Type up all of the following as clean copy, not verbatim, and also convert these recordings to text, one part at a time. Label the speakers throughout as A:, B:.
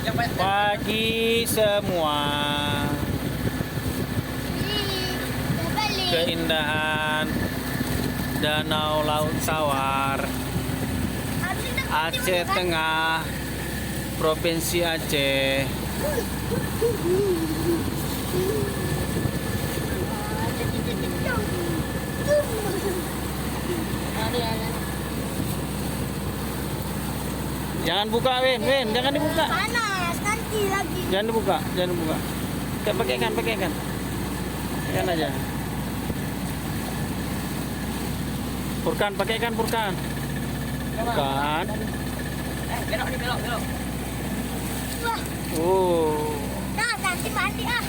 A: Pagi semua. Keindahan Danau Laut Sawar, Aceh Tengah, Provinsi Aceh. Jangan buka, Win, jangan dibuka.
B: Panas nanti lagi.
A: Jangan dibuka. Pakai ikan aja. Furkan, pakai ikan Furkan. Furkan.
C: Belok.
B: Wah,
A: Nah,
B: nanti mandi ah.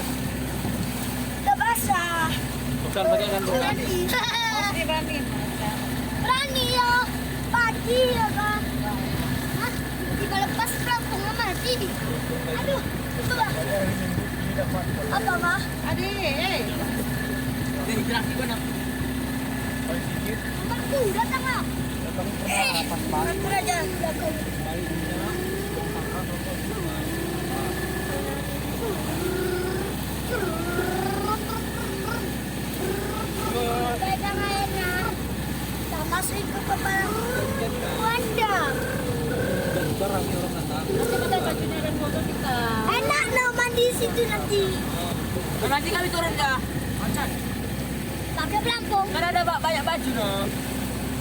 B: Udah basah.
A: Furkan pakai ikan Furkan.
B: Berani ya. Pagi ya kan. Hah? Tiba lepas langsung mati. Aduh, itu lah. Apa mah?
C: Adik, gerak di mana?
B: Aku datang lah. Nanti aja. Pegang airnya. Tak masukin ke kepala Wanda. Enak no mandi di situ nanti.
C: Nanti kami turun ya.
B: Pakai pelampung.
C: Kan ada banyak baju no.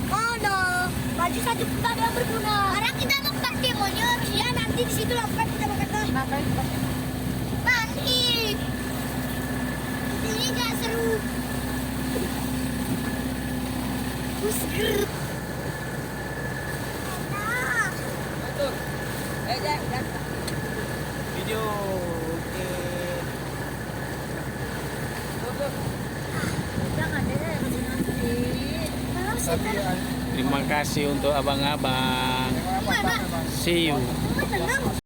B: Oh no, baju satu pun tak ada yang berguna. Sekarang kita mau pakai demonya, ya nanti di situ lompat kita makan tuh. Mandi. Ini nggak seru. Seger. Enak.
C: Betul. Jangan.
A: Video.
B: Jangan deh, nanti. Kalau kita
A: Terima kasih untuk abang-abang.
B: mana?
A: See you.
B: Tenang.